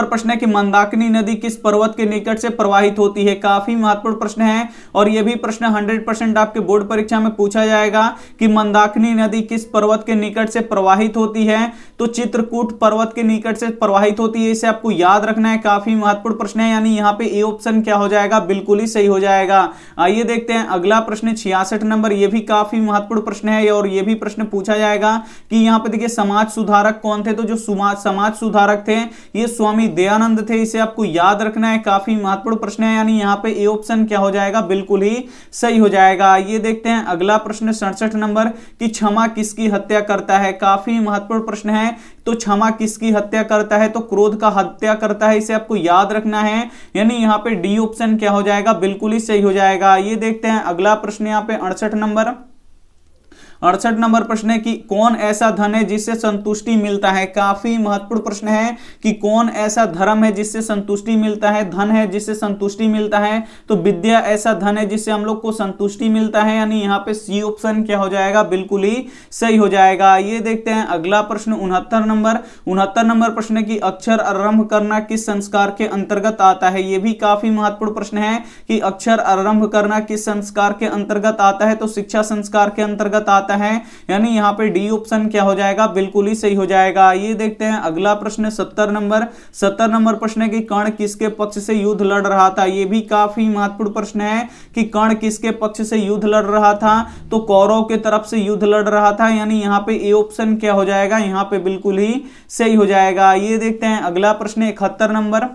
प्रश्न है कि मंदाकिनी नदी किस पर्वत के निकट से प्रवाहित होती है। काफी महत्वपूर्ण प्रश्न है, और यह भी प्रश्न 100% आपके बोर्ड परीक्षा में पूछा जाएगा कि मंदाकिनी नदी किस पर्वत के निकट से प्रवाहित होती है, तो चित्रकूट पर्वत के निकट से प्रवाहित होती है, इसे आपको याद रखना है। काफी महत्वपूर्ण प्रश्न है, यानी यहाँ पे ए ऑप्शन क्या हो जाएगा, बिल्कुल ही सही हो जाएगा। आइए देखते हैं अगला प्रश्न 66 नंबर, यह भी काफी महत्वपूर्ण प्रश्न है, और यह भी प्रश्न पूछा जाएगा कि यहाँ पे देखिए समाज सुधारक कौन थे, तो जो समाज सुधारक थे ये स्वामी दयानंद थे, इसे आपको याद रखना है। काफी महत्वपूर्ण प्रश्न है, यानी यहाँ पे ए ऑप्शन क्या हो जाएगा, बिल्कुल ही सही हो जाएगा। ये देखते हैं अगला प्रश्न 67 नंबर कि क्षमा किसकी हत्या करता है। काफी महत्वपूर्ण प्रश्न है, तो क्षमा किसकी हत्या करता है, तो क्रोध का हत्या करता है, इसे आपको याद रखना है, यानी यहाँ पे डी ऑप्शन क्या हो जाएगा, बिल्कुल ही सही हो जाएगा। ये देखते हैं अगला प्रश्न यहाँ पे 68 नंबर प्रश्न है कि कौन ऐसा धन है जिससे संतुष्टि मिलता है। काफी महत्वपूर्ण प्रश्न है कि कौन ऐसा धर्म है जिससे संतुष्टि मिलता है, धन है जिससे संतुष्टि मिलता है, तो विद्या ऐसा धन है जिससे हम लोग को संतुष्टि मिलता है, यानी यहाँ पे सी ऑप्शन क्या हो जाएगा, बिल्कुल ही सही हो जाएगा। ये देखते हैं अगला प्रश्न 69 नंबर प्रश्न है कि अक्षर आरंभ करना किस संस्कार के अंतर्गत आता है। ये भी काफी महत्वपूर्ण प्रश्न है कि अक्षर आरंभ करना किस संस्कार के अंतर्गत आता है, तो शिक्षा संस्कार के अंतर्गत आता है, यानी यहाँ पे डी ऑप्शन क्या हो जाएगा, बिल्कुल ही सही हो जाएगा। ये देखते हैं अगला प्रश्न 70 नंबर प्रश्न है कि कर्ण किसके पक्ष से युद्ध लड़ रहा था। ये भी काफी महत्वपूर्ण प्रश्न है कि कर्ण किसके पक्ष से युद्ध लड़ रहा था, तो कौरव के तरफ से युद्ध लड़ रहा था, यानी यहाँ पे ए ऑप्शन क्या हो जाएगा, यहाँ पे बिल्कुल ही सही हो जाएगा। ये देखते हैं अगला प्रश्न 71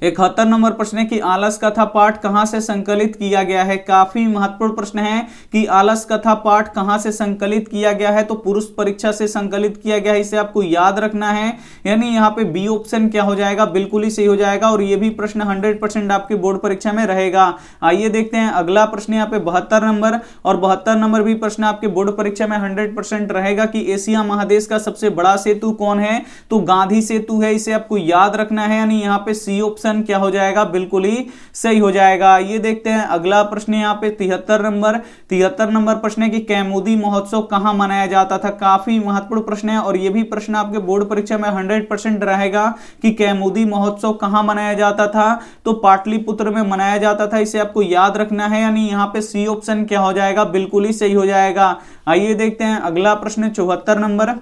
71 नंबर प्रश्न है कि आलस कथा पाठ कहां से संकलित किया गया है। काफी महत्वपूर्ण प्रश्न है कि आलस कथा पाठ कहां से संकलित किया गया है, तो पुरुष परीक्षा से संकलित किया गया है, इसे आपको याद रखना है। यानी यहाँ पे बी ऑप्शन क्या हो जाएगा, बिल्कुल ही सही हो जाएगा और ये भी प्रश्न 100% आपके बोर्ड परीक्षा में रहेगा। आइए देखते हैं अगला प्रश्न यहाँ पे 72 नंबर, और 72 नंबर भी प्रश्न आपके बोर्ड परीक्षा में 100% रहेगा कि एशिया महादेश का सबसे बड़ा सेतु कौन है, तो गांधी सेतु है, इसे आपको याद रखना है। यानी यहाँ पे सी ऑप्शन क्या हो जाएगा, बिल्कुल ही सही हो जाएगा। ये देखते हैं अगला प्रश्न यहाँ पे 73 नंबर। 73 नंबर प्रश्न है कि कैमुदी महोत्सव कहां मनाया जाता था। काफी महत्वपूर्ण प्रश्न है और यह भी प्रश्न आपके बोर्ड परीक्षा में 100% रहेगा कि कैमुदी महोत्सव कहां मनाया जाता था, तो पाटलिपुत्र में मनाया जाता था, इसे आपको याद रखना है। यानी यहाँ पे सी ऑप्शन क्या हो जाएगा, बिल्कुल ही सही हो जाएगा। आइए देखते हैं अगला प्रश्न 74 नंबर।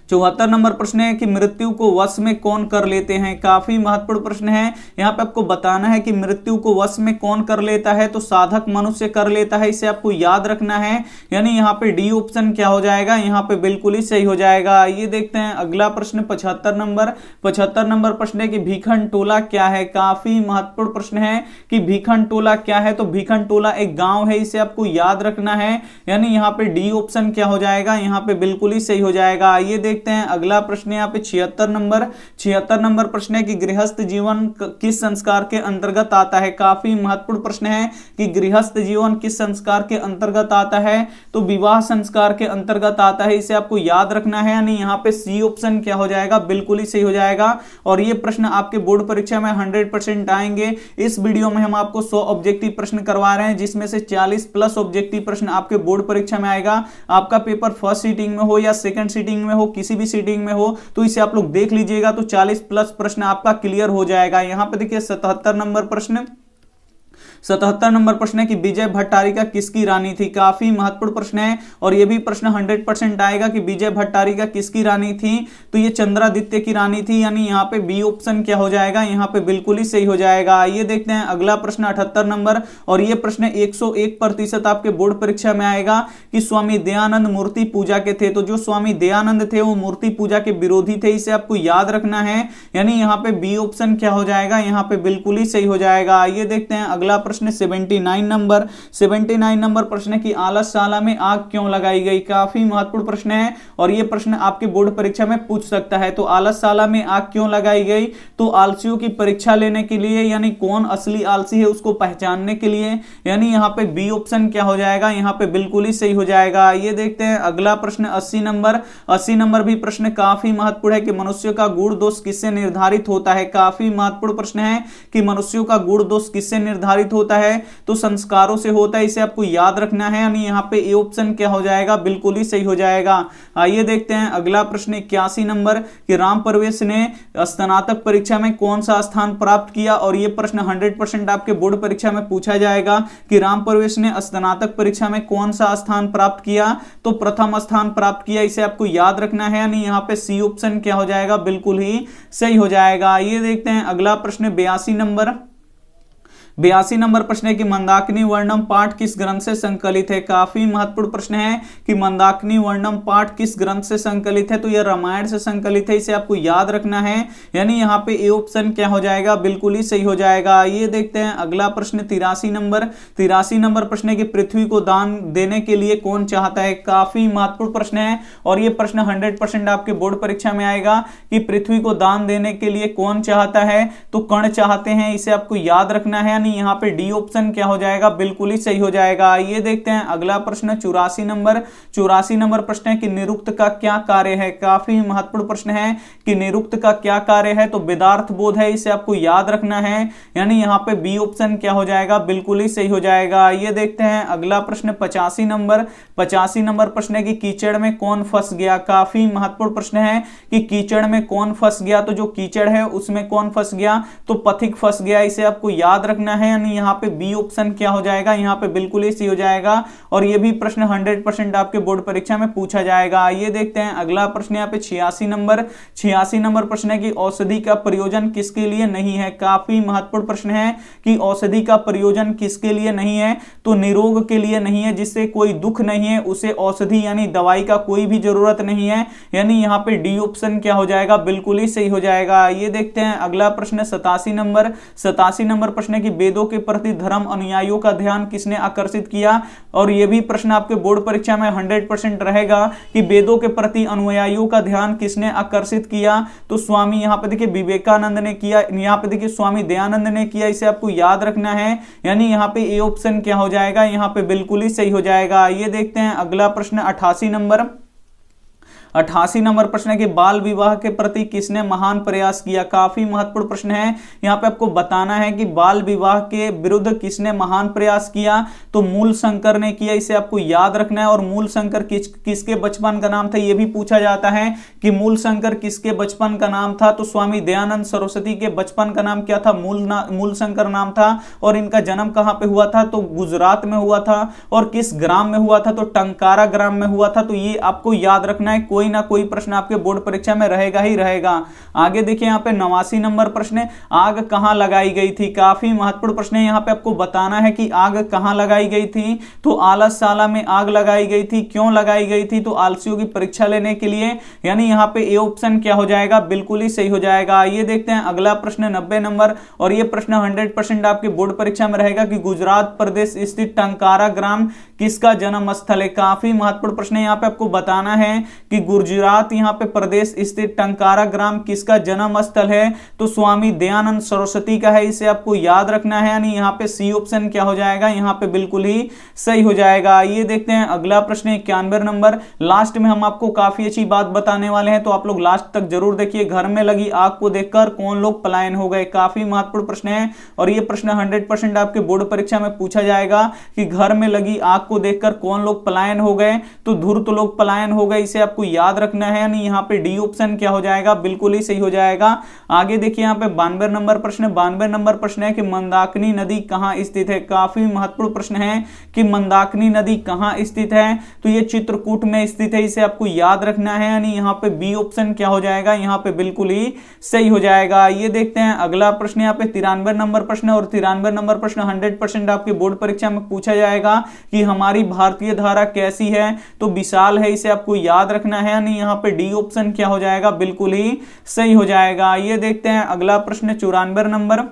74 नंबर प्रश्न है कि मृत्यु को वश में कौन कर लेते हैं। काफी महत्वपूर्ण प्रश्न है, यहाँ पे आपको बताना है कि मृत्यु को वश में कौन कर लेता है, तो साधक मनुष्य कर लेता है, इसे आपको याद रखना है। यानी यहाँ पे डी ऑप्शन क्या हो जाएगा, यहाँ पे बिल्कुल ही सही हो जाएगा। ये देखते हैं अगला प्रश्न 75 नंबर। 75 नंबर प्रश्न है कि भीखन टोला क्या है। काफी महत्वपूर्ण प्रश्न है कि भीखन टोला क्या है, तो भीखन टोला एक गांव है, इसे आपको याद रखना है। यानी यहाँ पे डी ऑप्शन क्या हो जाएगा, यहाँ पे बिल्कुल ही सही हो जाएगा। ये देखते हैं अगला प्रश्न यहाँ पे 76 नंबर। 76 नंबर प्रश्न है कि गृहस्थ जीवन किस संस्कार के अंतर्गत आता है। काफी महत्वपूर्ण प्रश्न है कि गृहस्थ जीवन किस संस्कार के अंतर्गत आता है, तो विवाह संस्कार के अंतर्गत आता है, इसे आपको याद रखना है। यानी यहाँ पे सी ऑप्शन क्या हो जाएगा, बिल्कुल ही सही हो जाएगा और ये प्रश्न आपके बोर्ड परीक्षा में 100% आएंगे। इस वीडियो में हम आपको 100 ऑब्जेक्टिव प्रश्न करवा रहे हैं, जिसमें से 40+ ऑब्जेक्टिव प्रश्न आपके बोर्ड परीक्षा में आएगा। आपका पेपर फर्स्ट सीटिंग में हो या सेकंड सीटिंग में हो, किसी भी सीटिंग में हो, तो इसे आप लोग देख लीजिएगा, तो 40+ प्रश्न आपका क्लियर हो जाएगा। यहां पे देखिए 77 नंबर प्रश्न। 77 नंबर प्रश्न है कि विजय भट्टारिका किसकी रानी थी। काफी महत्वपूर्ण प्रश्न है और यह भी प्रश्न 100% आएगा कि विजय भट्टारिका किसकी रानी थी, तो ये चंद्रादित्य की रानी थी। यानी यहाँ पे बी ऑप्शन क्या हो जाएगा, यहाँ पे बिल्कुल ही सही हो जाएगा। ये देखते हैं अगला प्रश्न 78 नंबर, और ये प्रश्न 101% आपके बोर्ड परीक्षा में आएगा कि स्वामी दयानंद मूर्ति पूजा के थे। तो जो स्वामी दयानंद थे वो मूर्ति पूजा के विरोधी थे, इसे आपको याद रखना है। यानी यहाँ पे बी ऑप्शन क्या हो जाएगा, यहाँ पे बिल्कुल ही सही हो जाएगा। ये देखते हैं अगला प्रश्न 79 नंबर। 79 नंबर प्रश्न है कि आलसशाला में आग क्यों लगाई गई। काफी महत्वपूर्ण प्रश्न है और यह प्रश्न आपके बोर्ड परीक्षा में पूछ सकता है। तो आलसशाला में आग क्यों लगाई गई, तो आलसियों की परीक्षा लेने के लिए, यानी कौन असली आलसी है उसको पहचानने के लिए। यानी यहाँ पे बी ऑप्शन क्या हो जाएगा, यहाँ पे बिल्कुल ही सही हो जाएगा। ये देखते हैं अगला प्रश्न 80 नंबर। 80 नंबर भी प्रश्न काफी महत्वपूर्ण है कि मनुष्य का गुण दोष किससे निर्धारित होता है। काफी महत्वपूर्ण प्रश्न है कि मनुष्यों का गुण दोष किससे निर्धारित होता है, तो संस्कारों से होता है, इसे आपको याद रखना है। यानी यहाँ पे ए ऑप्शन क्या हो जाएगा, बिल्कुल ही सही हो जाएगा। आइए देखते हैं अगला प्रश्न 81 नंबर कि राम प्रवेश ने स्नातक परीक्षा में कौन सा स्थान प्राप्त किया, और यह प्रश्न 100% आपके बोर्ड परीक्षा में पूछा जाएगा कि राम प्रवेश ने स्नातक परीक्षा में कौन सा स्थान प्राप्त किया, तो प्रथम स्थान प्राप्त किया, इसे आपको याद रखना है। यानी यहाँ पे सी ऑप्शन क्या हो जाएगा, बिल्कुल ही सही हो जाएगा। ये देखते हैं अगला प्रश्न 82 नंबर। 82 नंबर प्रश्न है कि मंदाकिनी वर्णम पाठ किस ग्रंथ से संकलित है। काफी महत्वपूर्ण प्रश्न है कि मंदाकिनी वर्णम पाठ किस ग्रंथ से संकलित है, तो यह रामायण से संकलित है, इसे आपको याद रखना है। यानी यहाँ पे ए ऑप्शन क्या हो जाएगा, बिल्कुल ही सही हो जाएगा। ये देखते हैं अगला प्रश्न 83 नंबर। 83 नंबर प्रश्न है कि पृथ्वी को दान देने के लिए कौन चाहता है। काफी महत्वपूर्ण प्रश्न है और यह प्रश्न 100% आपके बोर्ड परीक्षा में आएगा कि पृथ्वी को दान देने के लिए कौन चाहता है, तो कर्ण चाहते हैं, इसे आपको याद रखना है। यहाँ पे डी ऑप्शन क्या हो जाएगा, बिल्कुल ही सही हो जाएगा। ये देखते हैं अगला प्रश्न 84 नंबर। 84 नंबर प्रश्न है कि निरुक्त का क्या कार्य है। काफी महत्वपूर्ण प्रश्न है कि निरुक्त का क्या कार्य है, तो वेदार्थ बोध है, इसे आपको याद रखना है। यानी यहाँ पे बी ऑप्शन क्या हो जाएगा, बिल्कुल ही सही हो जाएगा। ये देखते हैं अगला प्रश्न 85 नंबर। 85 नंबर प्रश्न है कि कीचड़ में कौन फंस गया। काफी महत्वपूर्ण प्रश्न है कि कीचड़ में कौन फंस गया, तो जो कीचड़ है उसमें कौन फंस गया, तो पथिक फंस गया, इसे आपको याद रखना है, यानी यहाँ पे बी ऑप्शन क्या हो जाएगा, यहाँ पे बिल्कुल ही सही हो जाएगा। और ये भी प्रश्न 100% आपके बोर्ड परीक्षा में पूछा जाएगा। आइए देखते हैं अगला प्रश्न यहाँ पे 86 नंबर प्रश्न है कि औषधि का प्रयोजन किसके लिए नहीं है। काफी महत्वपूर्ण प्रश्न है कि औषधि का प्रयोजन किसके लिए नहीं है, तो निरोग के लिए नहीं है, जिससे कोई दुख नहीं है उसे औषधि यानी दवाई का कोई भी जरूरत नहीं है, यानी यहाँ पे डी ऑप्शन क्या हो जाएगा, बिल्कुल ही सही हो जाएगा। ये देखते हैं अगला प्रश्न 87 नंबर प्रश्न है कि वेदों के प्रति धर्म अनुयायियों का ध्यान किसने आकर्षित किया। और यह भी प्रश्न आपके बोर्ड परीक्षा में 100% रहेगा कि वेदों के प्रति अनुयायियों का ध्यान किसने आकर्षित किया, तो स्वामी यहाँ पे देखिए विवेकानंद ने किया, यहाँ पे देखिए स्वामी दयानंद ने किया, इसे आपको याद रखना है, यानी यहाँ पे ए ऑप्शन क्या हो जाएगा, यहाँ पे बिल्कुल ही सही हो जाएगा। ये देखते हैं अगला प्रश्न 88 नंबर प्रश्न है कि बाल विवाह के प्रति किसने महान प्रयास किया। काफी महत्वपूर्ण प्रश्न है, यहाँ पे आपको बताना है कि बाल विवाह के विरुद्ध किसने महान प्रयास किया, तो मूल शंकर ने किया, इसे आपको याद रखना है। और मूल शंकर किसके बचपन का नाम था, यह भी पूछा जाता है कि मूल शंकर किसके बचपन का नाम था, तो स्वामी दयानंद सरस्वती के बचपन का नाम क्या था, मूल शंकर नाम था। और इनका जन्म कहां पे हुआ था, तो गुजरात में हुआ था। और किस ग्राम में हुआ था, तो टंकारा ग्राम में हुआ था। तो ये आपको याद रखना है, कोई ना कोई प्रश्न आपके बोर्ड परीक्षा में रहेगा ही रहेगा। आगे देखिए यहाँ पे 89 नंबर प्रश्न है, आग कहां लगाई गई थी। काफी महत्वपूर्ण प्रश्न है, यहाँ पे आपको बताना है कि आग कहां लगाई गई थी, तो आलसशाला में आग लगाई गई थी। क्यों लगाई गई थी, तो आलसियों की परीक्षा लेने के लिए, यानी यहाँ पे ए ऑप्शन क्या हो जाएगा, बिल्कुल ही सही हो जाएगा। ये देखते हैं अगला प्रश्न 90 नंबर, और ये प्रश्न 100% आपके बोर्ड परीक्षा में रहेगा कि गुजरात प्रदेश स्थित टंकारा ग्राम किसका जन्म स्थल है। काफी महत्वपूर्ण प्रश्न है, यहाँ पे आपको बताना है कि गुजरात यहाँ पे प्रदेश स्थित टंकारा ग्राम किसका जन्म स्थल है, तो स्वामी दयानंद सरस्वती का है, इसे आपको याद रखना है, यानी यहाँ पे सी ऑप्शन क्या हो जाएगा, यहाँ पे बिल्कुल ही सही हो जाएगा। ये देखते हैं अगला प्रश्न 91 नंबर, लास्ट में हम आपको काफी अच्छी बात बताने वाले हैं, तो आप लोग लास्ट तक जरूर देखिए। घर में लगी आग को देखकर कौन लोग पलायन हो गए। काफी महत्वपूर्ण प्रश्न है, और ये प्रश्न 100% आपके बोर्ड परीक्षा में पूछा जाएगा कि घर में लगी आग को देखकर कौन लोग पलायन हो गए, तो धूर्त लोग पलायन हो गए, इसे आपको याद रखना है, यानी यहाँ पे डी ऑप्शन क्या हो जाएगा, बिल्कुल ही सही हो जाएगा। आगे देखिए यहाँ पे 92 नंबर प्रश्न है कि मंदाकिनी नदी कहाँ स्थित है। काफी महत्वपूर्ण प्रश्न है कि मंदाकिनी नदी कहाँ स्थित है, तो ये चित्रकूट में स्थित है, इसे आपको याद रखना है, यानी यहाँ पे बी ऑप्शन क्या हो जाएगा, यहाँ पे बिल्कुल ही सही हो जाएगा। ये देखते हैं अगला प्रश्न यहाँ पे 93 नंबर प्रश्न, और 93 नंबर प्रश्न 100% आपके बोर्ड परीक्षा में पूछा जाएगा कि हमारी भारतीय धारा कैसी है, तो विशाल है, इसे आपको याद रखना है, यानी यहाँ पे डी ऑप्शन क्या हो जाएगा, बिल्कुल ही सही हो जाएगा। ये देखते हैं अगला प्रश्न 94 नंबर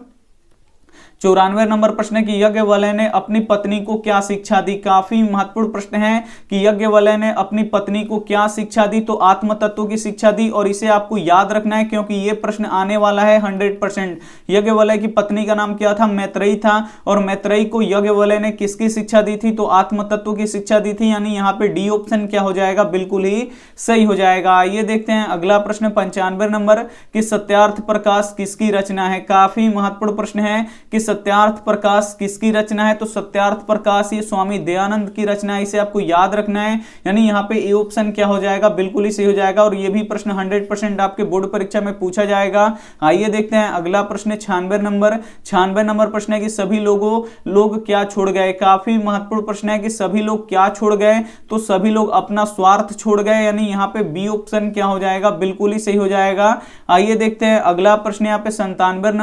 प्रश्न है कि यज्ञवल्क्य ने अपनी पत्नी को क्या शिक्षा दी। काफी महत्वपूर्ण प्रश्न है कि यज्ञवल्क्य ने अपनी पत्नी को क्या शिक्षा दी, तो आत्म तत्व की शिक्षा दी, और इसे आपको याद रखना है क्योंकि यह प्रश्न आने वाला है 100%। यज्ञवल्क्य की पत्नी का नाम क्या था, मैत्रेयी था, और मैत्रेयी को यज्ञवल्क्य ने किसकी शिक्षा दी थी, तो आत्म तत्व की शिक्षा दी थी, यानी यहाँ पे डी ऑप्शन क्या हो जाएगा, बिल्कुल ही सही हो जाएगा। ये देखते हैं अगला प्रश्न 95 नंबर कि सत्यार्थ प्रकाश किसकी रचना है। काफी महत्वपूर्ण प्रश्न है कि सत्यार्थ प्रकाश किसकी रचना है, तो सत्यार्थ प्रकाश ये स्वामी दयानंद की रचना है, इसे आपको याद रखना है, यानी यहाँ पे ए ऑप्शन क्या हो जाएगा, बिल्कुल ही सही हो जाएगा। और ये भी प्रश्न 100% आपके बोर्ड परीक्षा में पूछा जाएगा। आइए देखते हैं अगला प्रश्न 96 नंबर प्रश्न है कि सभी लोग क्या छोड़ गए। काफी महत्वपूर्ण प्रश्न है कि सभी लोग क्या छोड़ गए, तो सभी लोग अपना स्वार्थ छोड़ गए, यानी यहाँ पे बी ऑप्शन क्या हो जाएगा, बिल्कुल ही सही हो जाएगा। आइए देखते हैं अगला प्रश्न यहाँ पे 97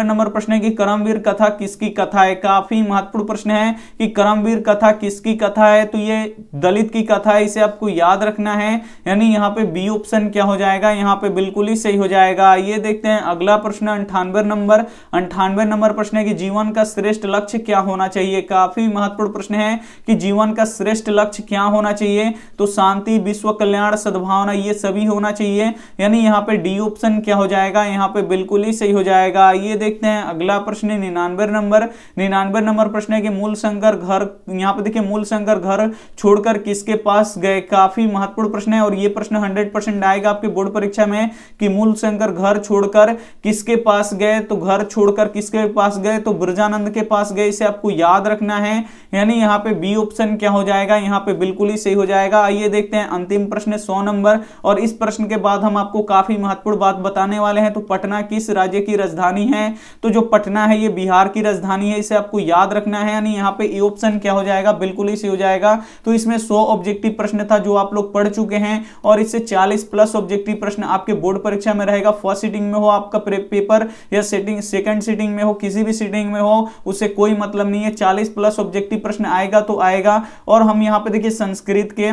नंबर प्रश्न है कि कर्मवीर कथा किसकी कथा है। काफी महत्वपूर्ण प्रश्न है कि कर्मवीर कथा किसकी कथा है, तो ये दलित की कथा है, इसे आपको याद रखना है, यानी यहाँ पे बी ऑप्शन क्या हो जाएगा, यहाँ पे बिल्कुल ही सही हो जाएगा। ये देखते हैं अगला प्रश्न 98 नंबर प्रश्न है कि जीवन का श्रेष्ठ लक्ष्य क्या होना चाहिए। काफी महत्वपूर्ण प्रश्न है कि जीवन का श्रेष्ठ लक्ष्य क्या होना चाहिए, तो शांति, विश्व कल्याण, सद्भावना, ये सभी होना चाहिए, यानी यहाँ पे डी ऑप्शन क्या हो जाएगा, यहाँ पे बिल्कुल ही सही हो जाएगा। ये देखते हैं अगला प्रश्न 99 नंबर प्रश्न है कि मूलशंकर घर, यहाँ पे देखिए मूलशंकर घर छोड़कर किसके पास गए। काफी महत्वपूर्ण प्रश्न है, और ये प्रश्न 100% आएगा आपके बोर्ड परीक्षा में कि मूलशंकर घर छोड़कर किसके पास गए, तो घर छोड़कर किसके पास गए, तो ब्रजानंद के पास गए, इसे आपको याद रखना है, यानी यहाँ पे बी ऑप्शन क्या हो जाएगा, यहाँ पे बिल्कुल ही सही हो जाएगा। आइए देखते हैं अंतिम प्रश्न 100 नंबर, और इस प्रश्न के बाद हम आपको काफी महत्वपूर्ण बात बताने वाले हैं। तो पटना किस राज्य की राजधानी है, तो जो पटना पटना है, ये बिहार की राजधानी है, इसे आपको याद रखना है। यानी यहाँ पे ए ऑप्शन क्या हो जाएगा, बिल्कुल ही सही हो जाएगा। तो इसमें 100 ऑब्जेक्टिव प्रश्न था जो आप लोग पढ़ चुके हैं और इससे 40 प्लस ऑब्जेक्टिव प्रश्न आपके बोर्ड परीक्षा में रहेगा। फर्स्ट सीटिंग में हो आपका पेपर या सेकंड सीटिंग में हो, किसी भी सीटिंग में हो, उससे कोई मतलब नहीं है। 40 प्लस ऑब्जेक्टिव प्रश्न आएगा तो आएगा। और हम यहाँ पे देखिए संस्कृत के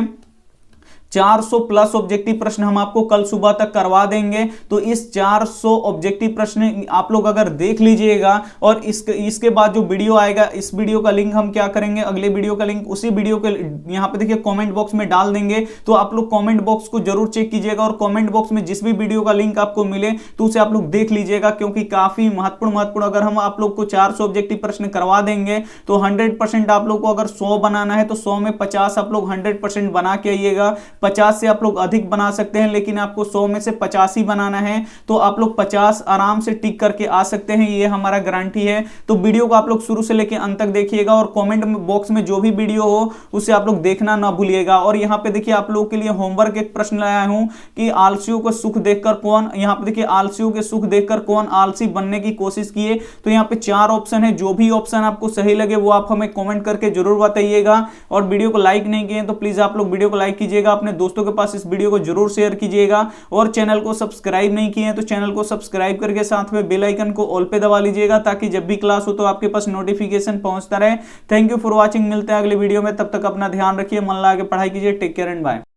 400 प्लस ऑब्जेक्टिव प्रश्न हम आपको कल सुबह तक करवा देंगे। तो इस 400 ऑब्जेक्टिव प्रश्न आप लोग अगर देख लीजिएगा और इसके बाद जो वीडियो आएगा, इस वीडियो का लिंक हम क्या करेंगे, अगले वीडियो का लिंक उसी वीडियो के यहाँ पे देखिए कमेंट बॉक्स में डाल देंगे। तो आप लोग कमेंट बॉक्स को जरूर चेक कीजिएगा और कमेंट बॉक्स में जिस भी वीडियो का लिंक आपको मिले तो उसे आप लोग देख लीजिएगा, क्योंकि काफी महत्वपूर्ण अगर हम आप लोग को 400 ऑब्जेक्टिव प्रश्न करवा देंगे तो 100% आप लोग को अगर 100 बनाना है तो 100 में 50 आप लोग 100% बना के आइएगा। 50 से आप लोग अधिक बना सकते हैं, लेकिन आपको 100 में से 50 ही बनाना है। तो आप लोग 50 आराम से टिक करके आ सकते हैं, ये हमारा गारंटी है। तो वीडियो को आप लोग शुरू से लेकर अंत तक देखिएगा और कमेंट बॉक्स में जो भी वीडियो हो उसे आप लोग देखना ना भूलिएगा। और यहाँ पे देखिए आप लोगों के लिए होमवर्क एक प्रश्न लाया हूं कि आलसियों को सुख देखकर कौन, यहाँ पे देखिए आलसियों के सुख देखकर कौन आलसी बनने की कोशिश किए। तो यहाँ पे 4 ऑप्शन है, जो भी ऑप्शन आपको सही लगे वो आप हमें कमेंट करके जरूर बताइएगा। और वीडियो को लाइक नहीं किए तो प्लीज आप लोग वीडियो को लाइक कीजिएगा, अपने दोस्तों के पास इस वीडियो को जरूर शेयर कीजिएगा। और चैनल को सब्सक्राइब नहीं किए हैं तो चैनल को सब्सक्राइब करके साथ में बेल आइकन को ऑल पे दबा लीजिएगा, ताकि जब भी क्लास हो तो आपके पास नोटिफिकेशन पहुंचता रहे। थैंक यू फॉर वॉचिंग, मिलते हैं अगले वीडियो में, तब तक अपना ध्यान रखिए, मन लगा के पढ़ाई कीजिए। Take care and bye.